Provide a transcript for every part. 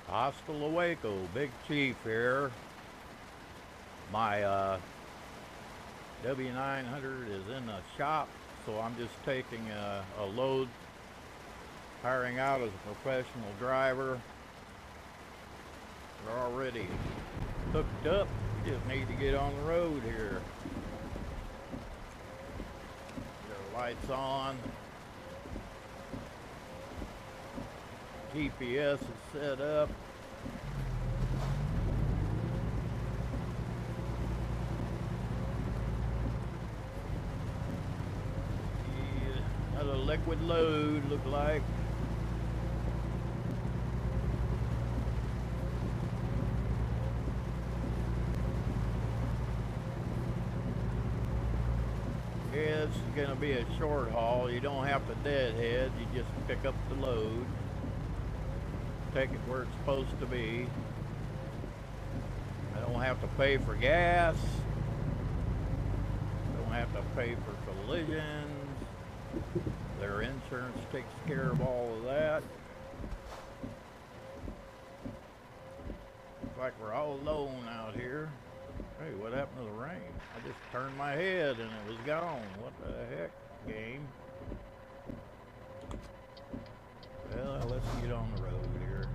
Hasta Luego, Big Chief here. My W900 is in the shop, so I'm just taking a load, hiring out as a professional driver. We're already hooked up, we just need to get on the road here. Get our lights on. GPS is set up. Another liquid load, look like. Yeah, this is going to be a short haul. You don't have to deadhead, you just pick up the load. Take it where it's supposed to be. I don't have to pay for gas. Don't have to pay for collisions. Their insurance takes care of all of that. Looks like we're all alone out here. Hey, what happened to the rain? I just turned my head and it was gone. What the heck, game? Well, let's get on the road here.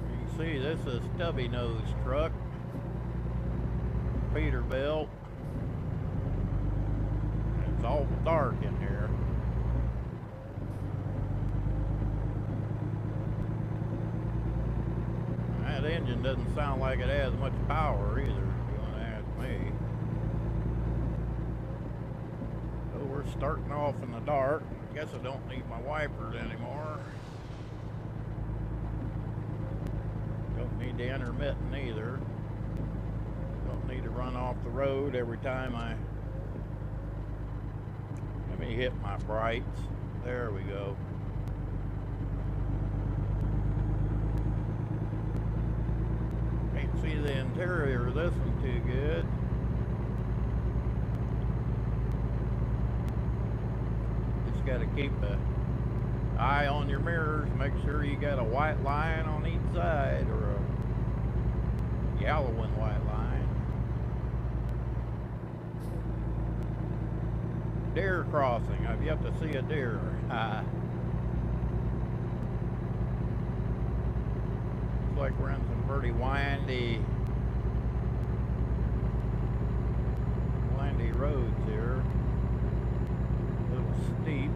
You can see this is a stubby nose truck. Peterbilt. It's awful dark in here. That engine doesn't sound like it has much power either, if you want to ask me. So we're starting off in the dark. Guess I don't need my wipers anymore. Don't need the intermittent either. Don't need to run off the road every time let me hit my brights. There we go. Can't see the interior of this one too good. Just got to keep an eye on your mirrors. Make sure you got a white line on each side or a yellow and white line. Deer crossing. I've yet to see a deer. Looks like we're in some pretty windy roads here. A little steep.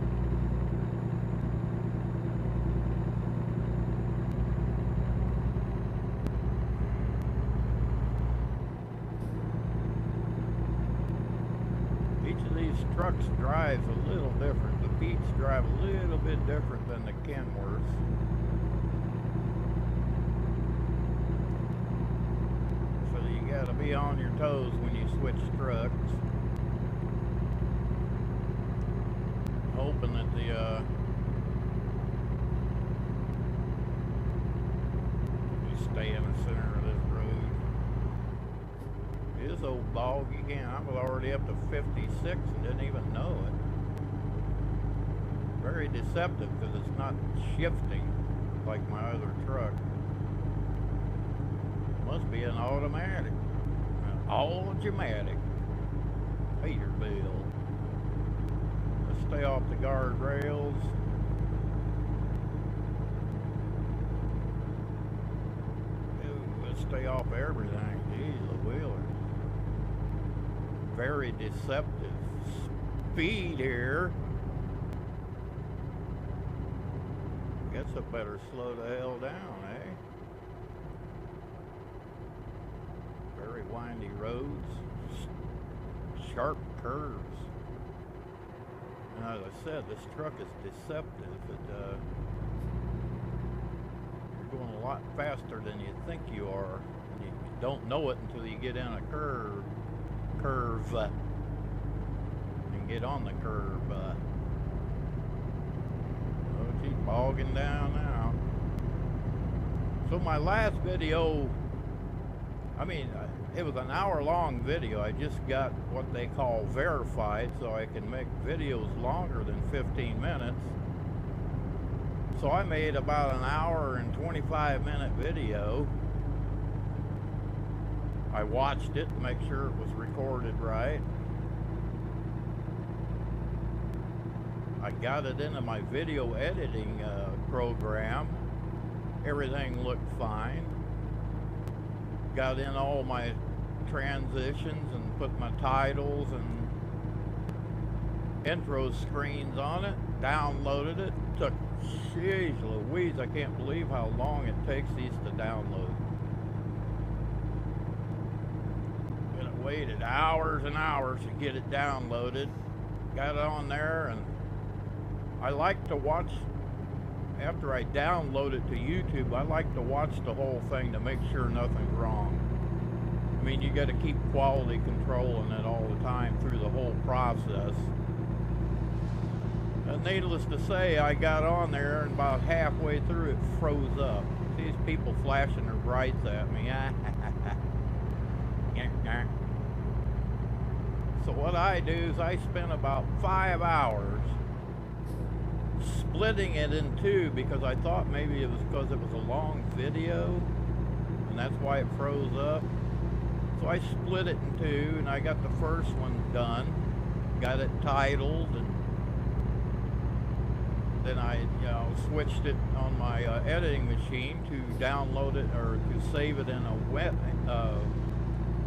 Each of these trucks drives a little different. The Pete's drive a little bit different than the Kenworths. So you got to be on your toes when you switch trucks. Hoping that we stay in the center of this road. This old bog, you can't. I'm already up to 56 and didn't even know it. Very deceptive because it's not shifting like my other truck. Must be an automatic. An automatic Peterbilt. Let's stay off the guardrails. Let's stay off everything. Geez, the wheeler. Very deceptive speed here. Guess I better slow the hell down, eh? Very windy roads, sharp curves. And as I said, this truck is deceptive. You're going a lot faster than you think you are. And you don't know it until you get in a curve and get on the curve. Oh, she's bogging down now. So my last video, I mean, it was an hour-long video. I just got what they call verified, so I can make videos longer than 15 minutes. So I made about an hour and 25-minute video. I watched it to make sure it was recorded right. I got it into my video editing program. Everything looked fine. Got in all my transitions and put my titles and intro screens on it. Downloaded it. Took, jeez Louise, I can't believe how long it takes these to download. But I waited hours and hours to get it downloaded. Got it on there, and I like to watch, after I download it to YouTube, I like to watch the whole thing to make sure nothing's wrong. I mean, you got to keep quality control on it all the time through the whole process. And needless to say, I got on there, and about halfway through it froze up. These people flashing their brights at me. So what I do is I spend about 5 hours splitting it in two, because I thought maybe it was because it was a long video and that's why it froze up. So I split it in two, and I got the first one done, got it titled, and then I switched it on my editing machine to download it, or to save it in a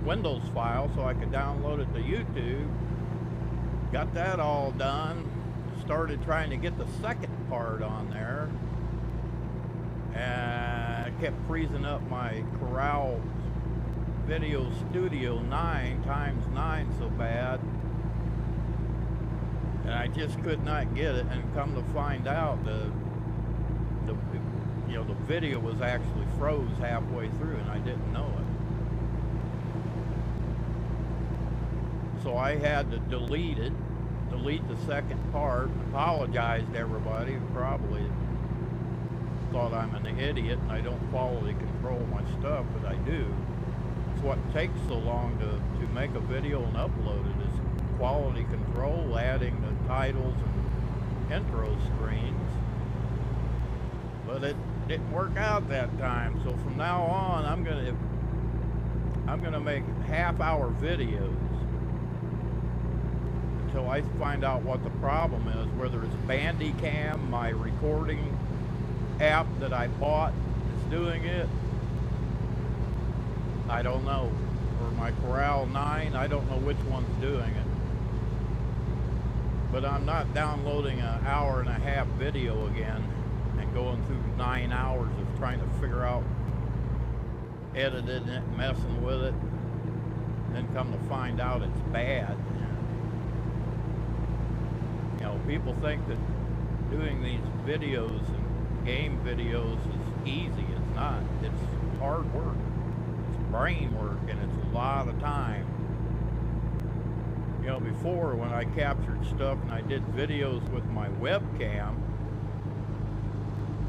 Windows file so I could download it to YouTube. Got that all done. Started trying to get the second part on there, and I kept freezing up my Corral Video Studio 9x9 so bad, and I just could not get it. And come to find out, the video was actually froze halfway through, and I didn't know it. So I had to delete it. Delete the second part. Apologize to everybody who probably thought I'm an idiot and I don't quality control my stuff, but I do. It's what takes so long to make a video and upload it, is quality control, adding the titles and intro screens. But it didn't work out that time, so from now on I'm gonna make half-hour videos until I find out what the problem is, whether it's Bandicam, my recording app that I bought is doing it, I don't know, or my Corral 9, I don't know which one's doing it. But I'm not downloading an hour-and-a-half video again and going through 9 hours of trying to figure out, editing it, messing with it, then come to find out it's bad. People think that doing these videos and game videos is easy. It's not. It's hard work. It's brain work, and it's a lot of time. Before, when I captured stuff and I did videos with my webcam,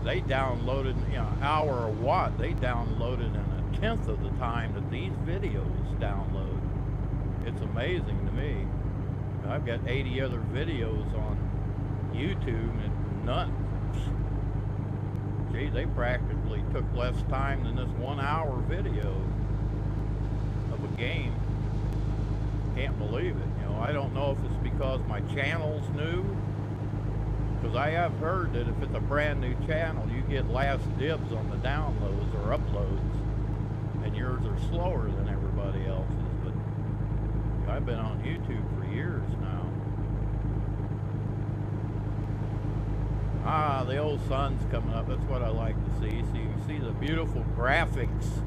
they downloaded, an hour or what, they downloaded in 1/10 of the time that these videos download. It's amazing to me. I've got 80 other videos on YouTube, and none. Gee, they practically took less time than this 1 hour video of a game. Can't believe it. I don't know if it's because my channel's new, because I have heard that if it's a brand new channel, you get last dibs on the downloads or uploads, and yours are slower than everybody else's. But I've been on YouTube for years now. The old sun's coming up. That's what I like to see. So you can see the beautiful graphics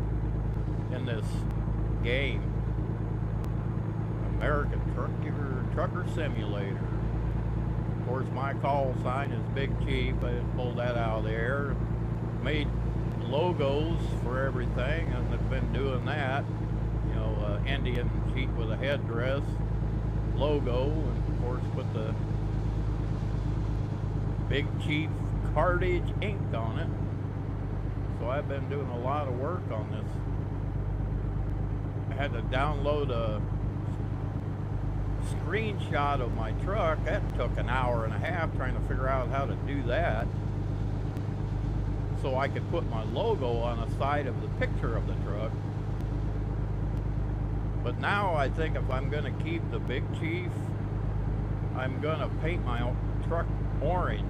in this game. American Trucker Simulator. Of course, my call sign is Big Chief. I just pulled that out of the air. Made logos for everything, and I've been doing that. Indian chief with a headdress logo, and of course put the Big Chief Cartage ink on it. So I've been doing a lot of work on this had to download a screenshot of my truck. That took an hour and a half trying to figure out how to do that, so I could put my logo on the side of the picture of the truck. But now I think if I'm going to keep the Big Chief, I'm going to paint my truck orange,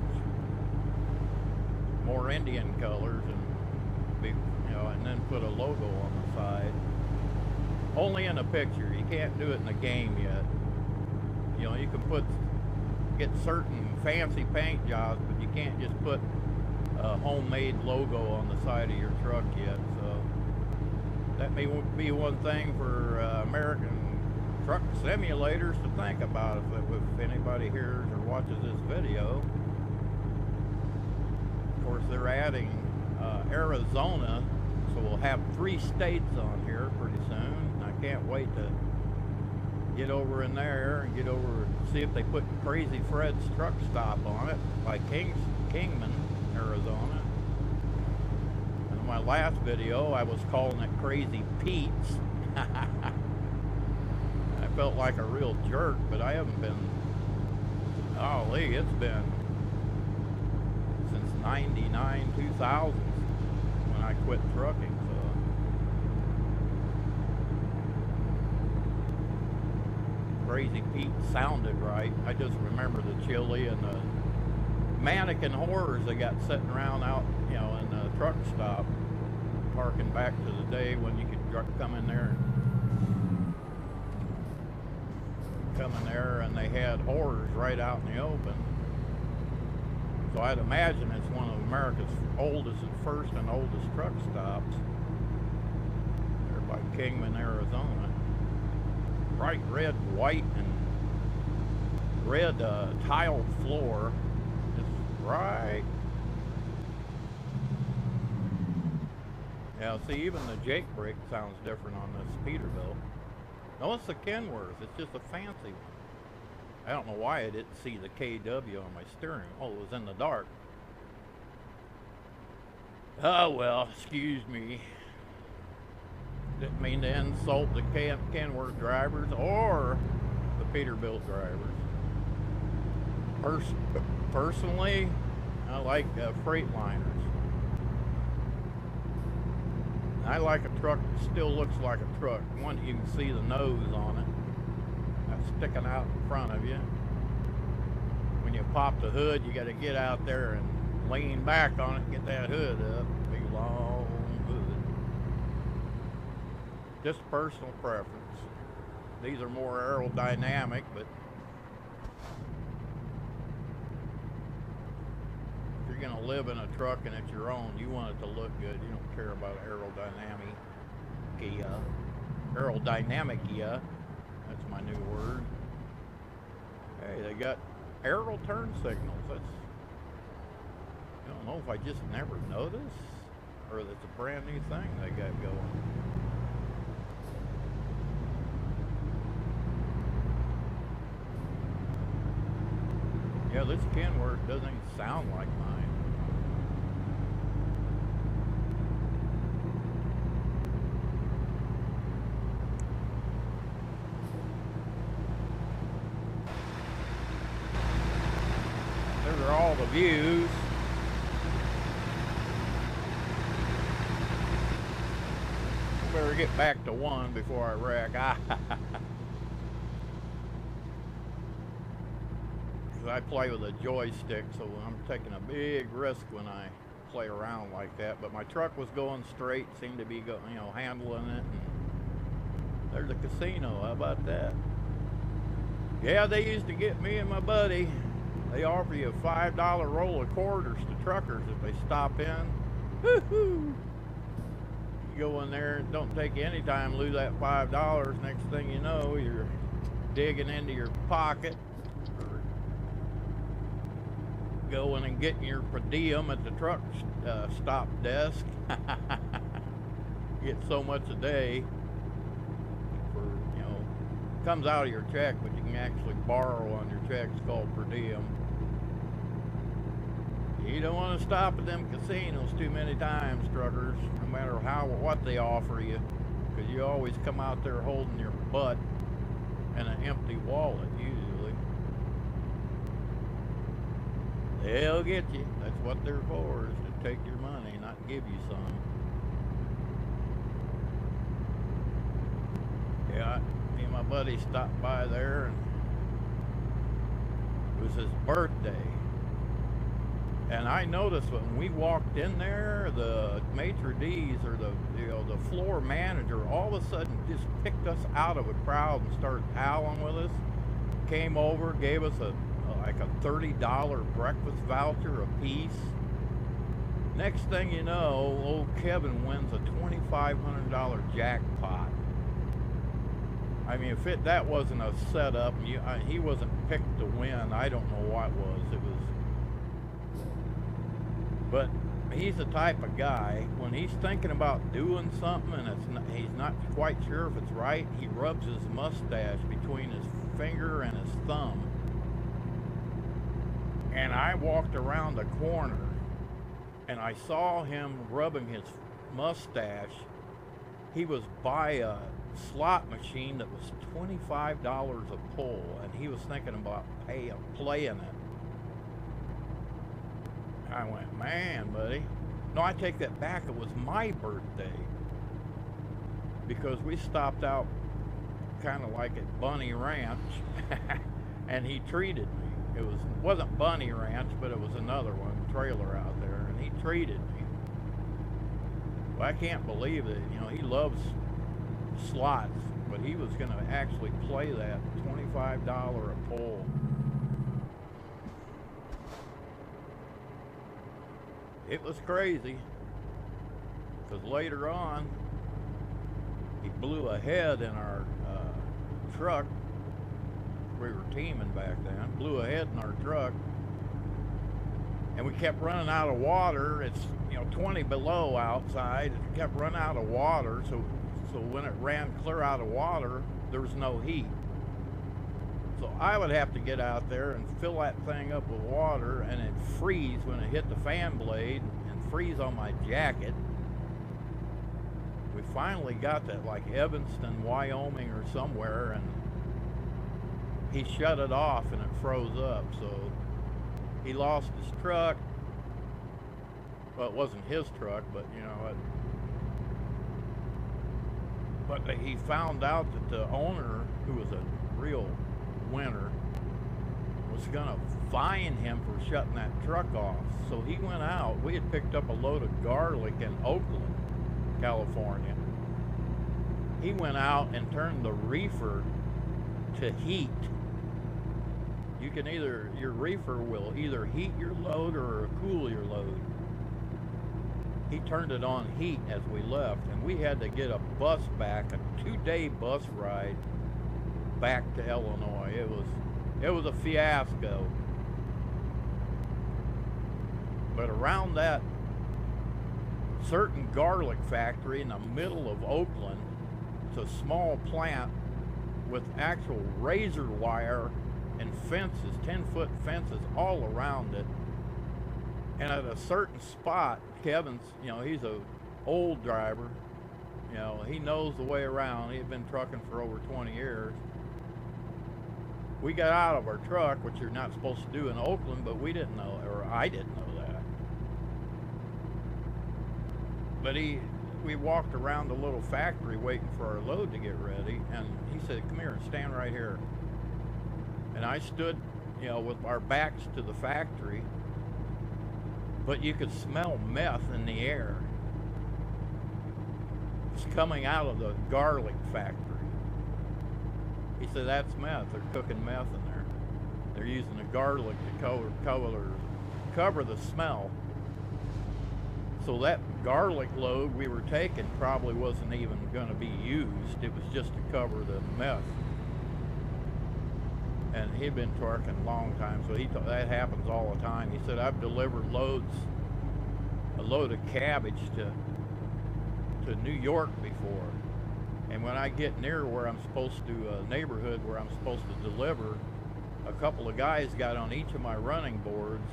more Indian colors, and be, you know, and then put a logo on the side. Only in a picture. You can't do it in the game yet. You know, you can get certain fancy paint jobs, but you can't just put a homemade logo on the side of your truck yet. So that may be one thing for American truck simulators to think about if anybody hears or watches this video. Of course, they're adding Arizona, so we'll have 3 states on here pretty soon. I can't wait to get over in there and get over and see if they put Crazy Fred's truck stop on it, like Kingman, Arizona. In my last video, I was calling it Crazy Pete's. I felt like a real jerk, but I haven't been, golly, it's been since 99, 2000 when I quit trucking. Crazy Pete sounded right. I just remember the chili and the mannequin horrors they got sitting around out, you know, in the truck stop, harking back to the day when you could come in there and they had horrors right out in the open. So I'd imagine it's one of America's oldest and first and oldest truck stops. There by Kingman, Arizona. Bright red, white, and red tiled floor. Just right. Yeah, see, even the Jake brake sounds different on this Peterbilt. No, it's the Kenworth. It's just a fancy one. I don't know why I didn't see the KW on my steering. Oh, it was in the dark. Oh, well, excuse me. Didn't mean to insult the Kenworth drivers or the Peterbilt drivers. Personally, I like Freightliners. I like a truck that still looks like a truck. One that you can see the nose on it. That's sticking out in front of you. When you pop the hood, you got to get out there and lean back on it and get that hood up. Big long hood. Just personal preference. These are more aerodynamic, but if you're going to live in a truck and it's your own, you want it to look good. You don't care about aerodynamic. That's my new word. Hey, they got aero turn signals. I don't know if I just never noticed or that's a brand new thing they got going. Yeah, this Kenworth doesn't even sound like mine. There are all the views. Better get back to one before I wreck. I play with a joystick, so I'm taking a big risk when I play around like that. But my truck was going straight, seemed to be handling it. And there's a casino. How about that? Yeah, they used to get me and my buddy. They offer you a $5 roll of quarters to truckers if they stop in. Woo-hoo! You go in there, it don't take you any time to lose that $5. Next thing you know, you're digging into your pocket. Going and getting your per diem at the truck stop desk. Get so much a day for, comes out of your check, but you can actually borrow on your check. It's called per diem. You don't want to stop at them casinos too many times, truckers, no matter what they offer you, because you always come out there holding your butt and an empty wallet, usually. They'll get you. That's what they're for, is to take your money, not give you some. Yeah, me and my buddy stopped by there, and it was his birthday. And I noticed when we walked in there, the maitre d's, or the floor manager, all of a sudden just picked us out of a crowd and started howling with us. Came over, gave us like a $30 breakfast voucher apiece. Next thing you know, old Kevin wins a $2,500 jackpot. I mean, if that wasn't a setup, he wasn't picked to win. I don't know what was. It was. But he's the type of guy, when he's thinking about doing something and he's not quite sure if it's right, he rubs his mustache between his finger and his thumb. And I walked around the corner and I saw him rubbing his mustache. He was by a slot machine that was $25 a pull, and he was thinking about playing it. I went, man, buddy. No, I take that back. It was my birthday. Because we stopped out kind of like at Bunny Ranch, and he treated me. It wasn't Bunny Ranch, but it was another one, trailer out there, and he treated me. Well, I can't believe it. You know, he loves slots, but he was going to actually play that $25 a pull. It was crazy, because later on, he blew ahead in our truck. We were teaming back then. Blew ahead in our truck, and we kept running out of water. It's 20 below outside. It kept running out of water, so when it ran clear out of water, there was no heat. So I would have to get out there and fill that thing up with water, and it'd freeze when it hit the fan blade and freeze on my jacket. We finally got that, like Evanston, Wyoming or somewhere, and he shut it off and it froze up. So he lost his truck. Well, it wasn't his truck, but but he found out that the owner, who was a real winner, was gonna fine him for shutting that truck off. So he went out. We had picked up a load of garlic in Oakland, California. He went out and turned the reefer to heat. You can your reefer will either heat your load or cool your load. He turned it on heat as we left, and we had to get a bus back, a 2-day bus ride back to Illinois. It was a fiasco. But around that certain garlic factory in the middle of Oakland, it's a small plant with actual razor wire and fences, 10-foot fences all around it. And at a certain spot, Kevin's, he's a old driver. He knows the way around. He had been trucking for over 20 years. We got out of our truck, which you're not supposed to do in Oakland, but we didn't know, or I didn't know that. But we walked around the little factory waiting for our load to get ready, and he said, "Come here and stand right here." And I stood, with our backs to the factory, but you could smell meth in the air. It's coming out of the garlic factory. He said, "That's meth. They're cooking meth in there. They're using the garlic to cover the smell." So that garlic load we were taking probably wasn't even going to be used. It was just to cover the meth. And he'd been trucking a long time, so that happens all the time. He said, "I've delivered a load of cabbage to New York before. And when I get near where I'm supposed to, a neighborhood where I'm supposed to deliver, a couple of guys got on each of my running boards.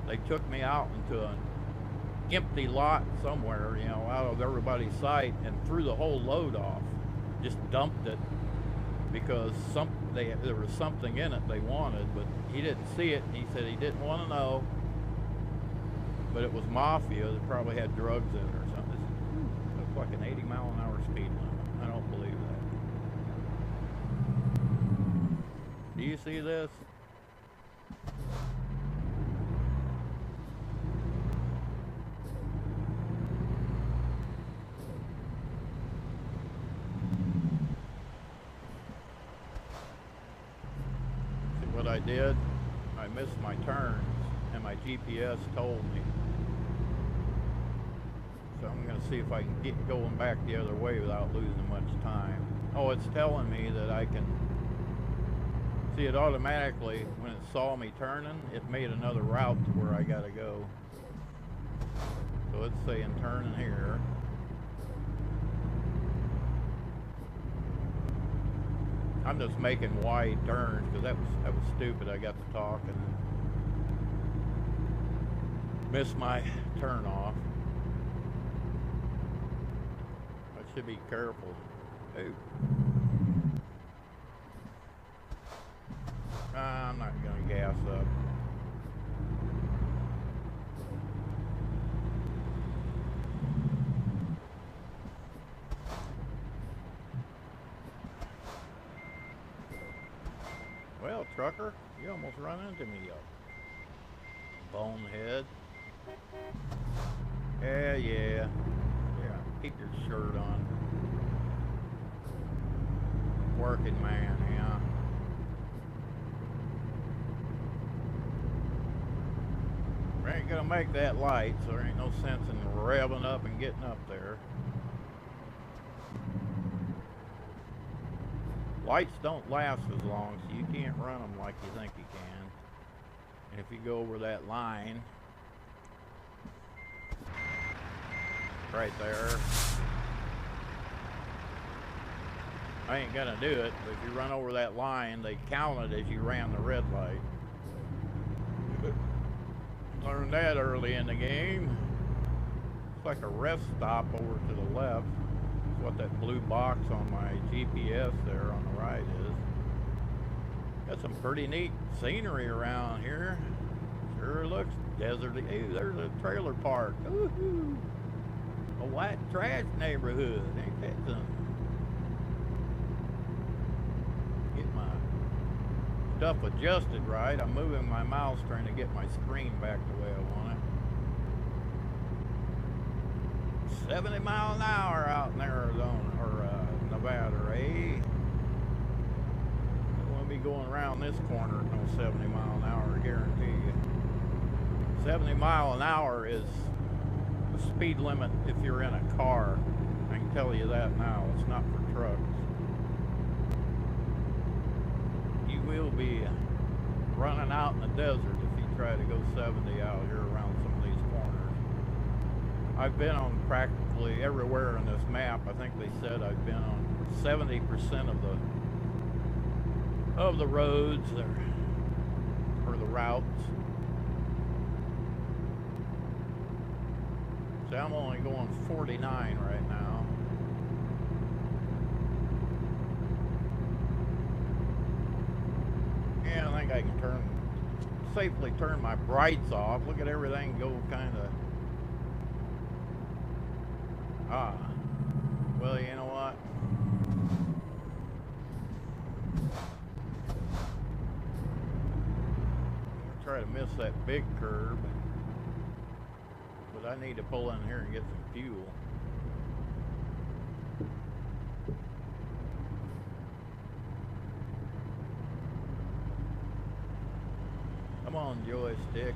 They took me out into a empty lot somewhere, you know, out of everybody's sight, and threw the whole load off. Just dumped it because there was something in it they wanted, but he didn't see it. He said he didn't want to know, but it was mafia that probably had drugs in it or something. It looks like an 80-mile-an-hour speed limit. I don't believe that. Do you see this? What I did, I missed my turns, and my GPS told me. So I'm going to see if I can get going back the other way without losing much time. Oh, it's telling me that I can see it automatically. When it saw me turning, it made another route to where I got to go. So it's saying turning here. I'm just making wide turns because that was stupid. I got to talk and missed my turn off. I should be careful. Ooh. I'm not going to gas up. Well, trucker, you almost run into me, yo. Bonehead. Yeah. Keep your shirt on. Working man, yeah. We ain't gonna make that light, so there ain't no sense in revving up and getting up there. Lights don't last as long, so you can't run them like you think you can. And if you go over that line, right there, I ain't gonna do it, but if you run over that line, they count it as you ran the red light. Learned that early in the game. It's like a rest stop over to the left. That's what that blue box on my GPS there on the right is. Got some pretty neat scenery around here. Sure looks deserty. Hey, there's a trailer park. Woohoo! A white trash neighborhood. Ain't that something? Get my stuff adjusted right. I'm moving my mouse trying to get my screen back the way I want it. 70 miles an hour out in Arizona or Nevada, eh? Don't want to be going around this corner at no 70 mile an hour, I guarantee you. 70 mile an hour is the speed limit if you're in a car. I can tell you that now. It's not for trucks. You will be running out in the desert if you try to go 70 out here around some of these corners. I've been on practically everywhere in this map. I think they said I've been on 70% of the roads or the routes. See, I'm only going 49 right now. Yeah, I think I can safely turn my brights off. Look at everything go kind of... Well, you know what? I'm gonna try to miss that big curb. But I need to pull in here and get some fuel. Come on, joystick.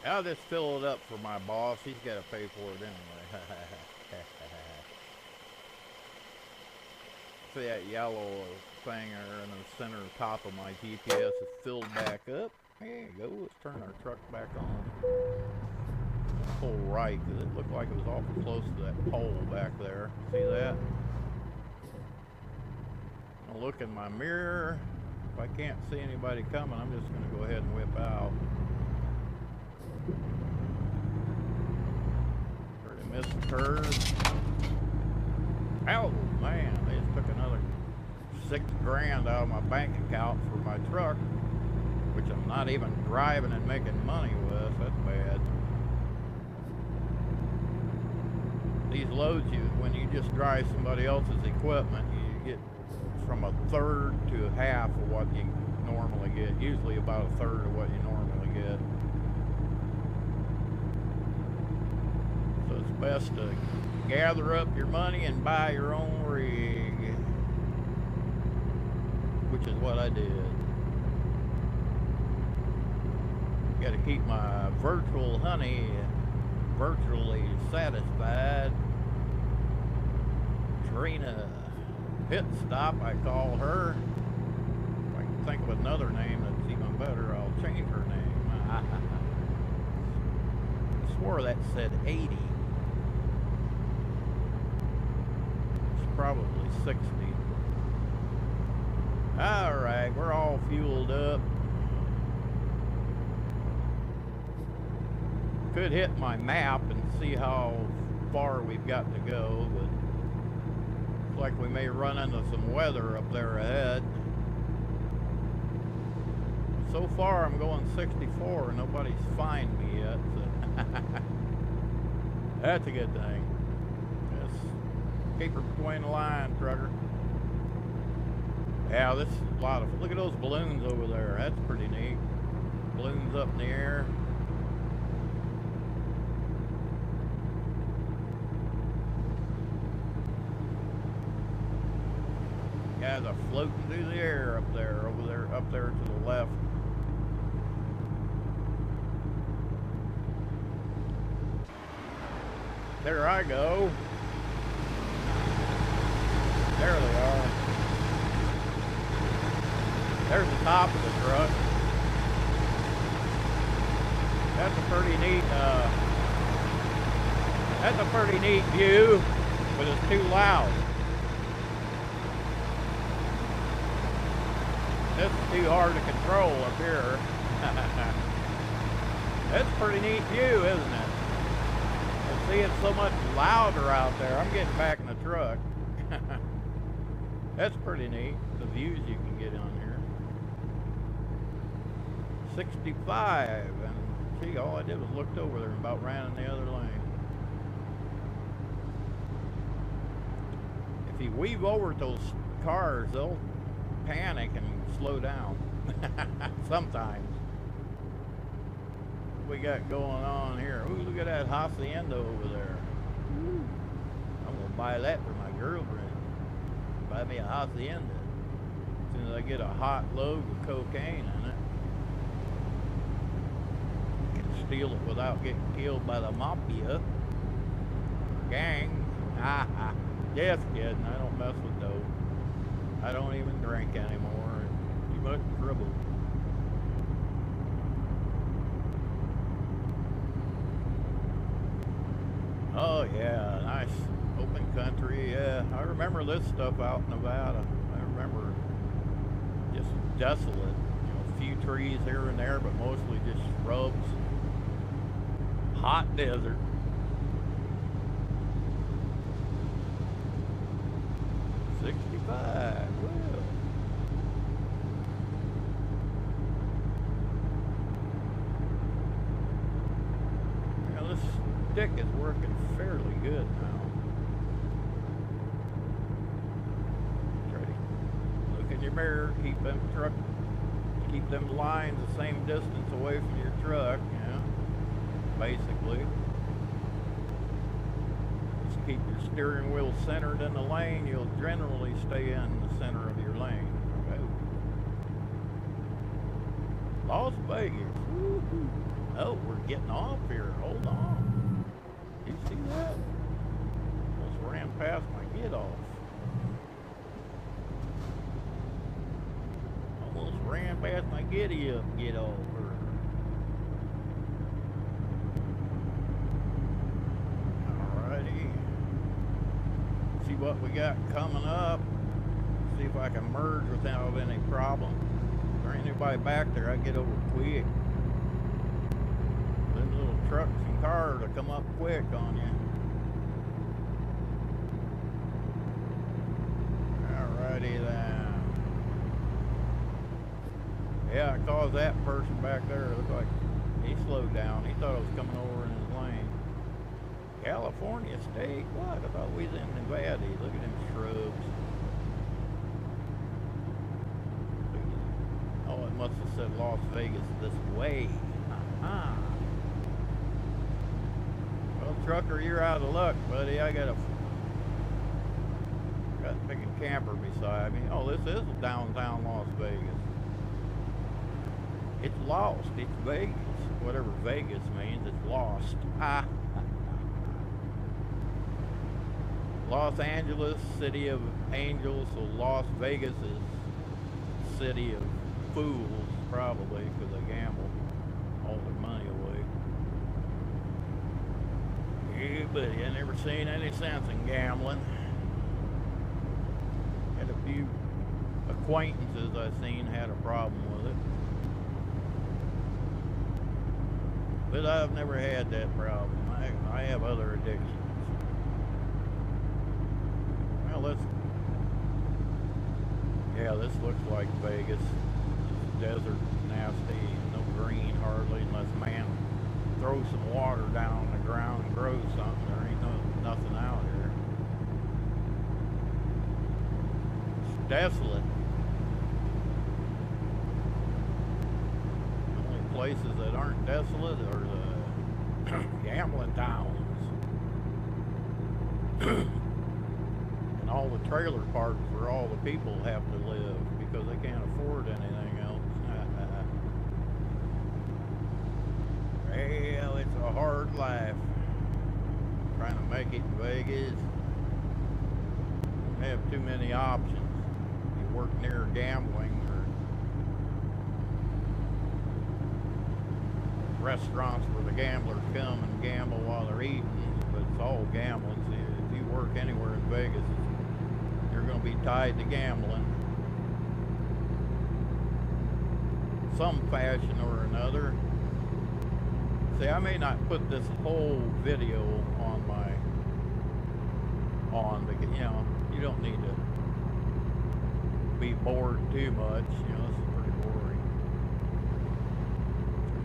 I'll just fill it up for my boss. He's got to pay for it anyway. See that yellow thing in the center top of my GPS is filled back up. There you go. Let's turn our truck back on. pull right because it looked like it was awful close to that pole back there. See that? I'll look in my mirror. If I can't see anybody coming, I'm just going to go ahead and whip out. Already missed the curve. Oh man, they just took another $6 grand out of my bank account for my truck, which I'm not even driving and making money with. That's bad. These loads, when you just drive somebody else's equipment, you get from a third to half of what you normally get. Usually about a third of what you normally get. So it's best to gather up your money and buy your own rig, which is what I did. Got to keep my virtual honey virtually satisfied. Trina Pit Stop, I call her. If I can think of another name that's even better, I'll change her name. I swore that said 80. It's probably 60. Alright, we're all fueled up. Could hit my map and see how far we've got to go, but looks like we may run into some weather up there ahead. So far I'm going 64, nobody's fined me yet, so that's a good thing. Just keep her between the lines, trucker. Yeah, this is a lot of, look at those balloons over there, that's pretty neat. Balloons up in the air. Guys are floating through the air up there, up there to the left. There I go. There they are. There's the top of the truck. That's a pretty neat view, but it's too loud. This is too hard to control up here. That's a pretty neat view, isn't it? And see, it's so much louder out there. I'm getting back in the truck. That's pretty neat, the views you can get on here. 65, and see, all I did was looked over there and about ran in the other lane. If you weave over those cars, they'll panic and slow down. Sometimes. What we got going on here? Ooh, look at that hacienda over there. Ooh. I'm gonna buy that for my girlfriend. Buy me a hacienda. As soon as I get a hot load with cocaine in it, I can steal it without getting killed by the mafia. Gang. Just kidding. I don't mess with dope. I don't even drink anymore. Too much trouble. Oh yeah, nice open country. Yeah, I remember this stuff out in Nevada. I remember just desolate. You know, a few trees here and there, but mostly just shrubs. Hot desert. '65. Well. Now this stick is working fairly good now. Try to look in your mirror, keep them lines the same distance away from your truck, you know, basically. Just keep your steering wheel centered in the lane, you'll generally stay in the center of your lane. Okay. Las Vegas. Woo-hoo. Oh, we're getting off here. Hold on. You see that? Almost ran past my get off. Almost ran past my get off. what we got coming up. See if I can merge without any problem. If there ain't anybody back there, I get over quick. Them little trucks and cars will come up quick on you. Alrighty then. Yeah, it caused that person back there. It looked like he slowed down. He thought I was coming over in his lane. California State? What? I thought we was in Nevada. Look at them shrubs. Oh, it must have said Las Vegas this way. Well, trucker, you're out of luck, buddy. I got a picking camper beside me. Oh, this is downtown Las Vegas. It's lost. It's Vegas. Whatever Vegas means, it's lost. Los Angeles, city of angels, so Las Vegas is city of fools, probably, because they gamble all their money away. Yeah, buddy, I never seen any sense in gambling. Had a few acquaintances I seen had a problem with it. But I've never had that problem. I have other addictions. Well, this looks like Vegas. It's desert, nasty, no green hardly, unless man throws some water down on the ground and grows something. There ain't nothing out here. It's desolate. The only places that aren't desolate are the gambling towns. And all the trailer parks where all the people have to live because they can't afford anything else. Well, it's a hard life. Trying to make it in Vegas. Don't have too many options. You work near gambling or restaurants where the gamblers come and gamble while they're eating, but it's all gambling. See, if you work anywhere in Vegas, you're going to be tied to gambling. Some fashion or another. See, I may not put this whole video on because, you know, you don't need to be bored too much. You know, this is pretty boring.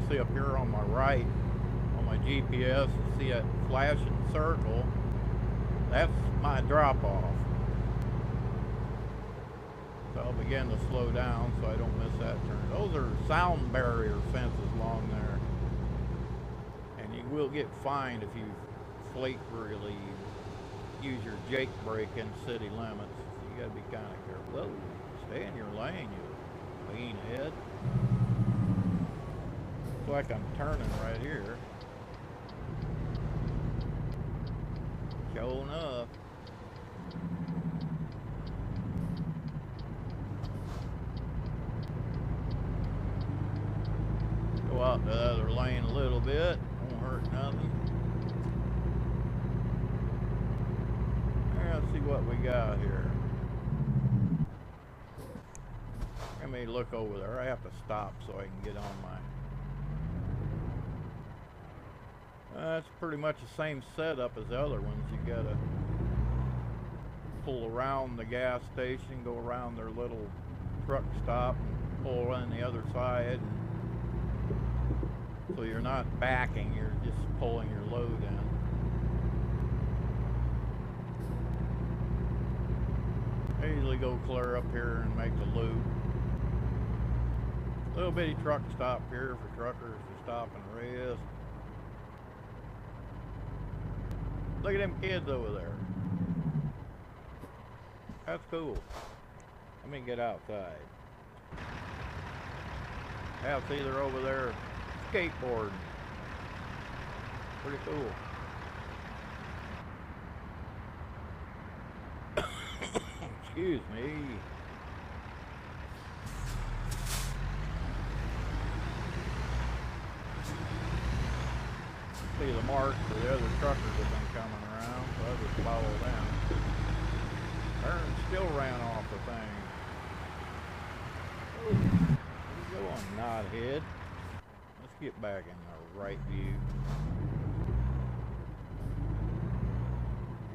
See up here on my right, on my GPS, you see that flashing circle? That's my drop-off. So I'll begin to slow down so I don't miss that turn. Those are sound barrier fences along there. And you will get fined if you flagrantly use your Jake brake in city limits. So you gotta be kind of careful. Whoa, stay in your lane, you beanhead. Looks like I'm turning right here. Sure enough. Go out the other lane a little bit. Won't hurt nothing. Let's see what we got here. Let me look over there. I have to stop so I can get on my... That's pretty much the same setup as the other ones. You gotta pull around the gas station, go around their little truck stop, and pull around the other side. So you're not backing, you're just pulling your load in. I usually go clear up here and make the loop. Little bitty truck stop here for truckers to stop and rest. Look at them kids over there. That's cool. Let me get outside. Yeah, see, they're over there skateboarding. Pretty cool. Excuse me. See the marks where the other truckers have been coming around, so I just follow them. still ran off the thing. Oh, where you going, knothead? Let's get back in the right view.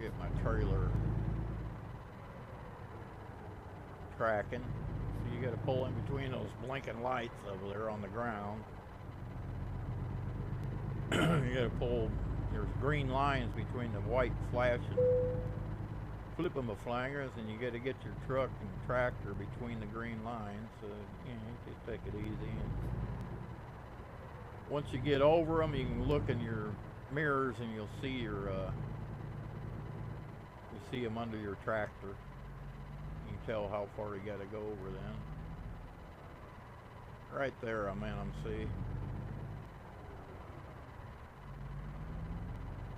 Get my trailer tracking. So you got to pull in between those blinking lights over there on the ground. You got to pull. There's green lines between the white flashing flip-em-a-flangers, and you got to get your truck and tractor between the green lines. So you know, you just take it easy. And once you get over them, you can look in your mirrors and you'll see your you see them under your tractor. You can tell how far you got to go over them. Right there, I'm in them. See.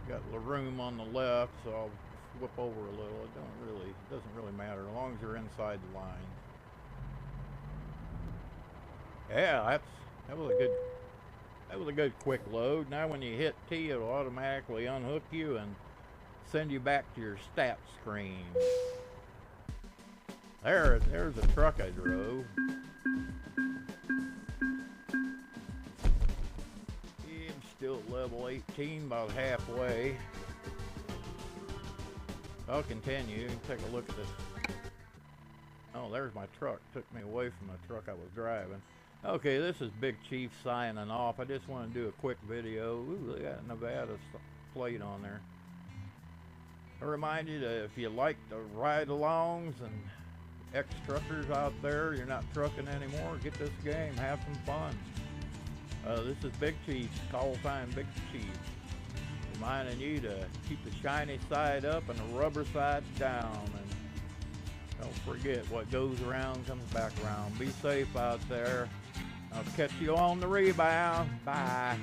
Got the room on the left, so I'll whip over a little. It doesn't really matter as long as you're inside the line. Yeah, that was a good quick load. Now when you hit T, it'll automatically unhook you and send you back to your stats screen. There's a truck I drove. Still at level 18, about halfway. I'll continue. Take a look at this. Oh, there's my truck. Took me away from the truck I was driving. Okay, this is Big Chief signing off. I just want to do a quick video. Ooh, they got Nevada plate on there. I remind you that if you like the ride-alongs and ex-truckers out there, you're not trucking anymore, get this game. Have some fun. This is Big Chief, call sign Big Chief, reminding you to keep the shiny side up and the rubber side down, and don't forget what goes around comes back around. Be safe out there. I'll catch you on the rebound. Bye.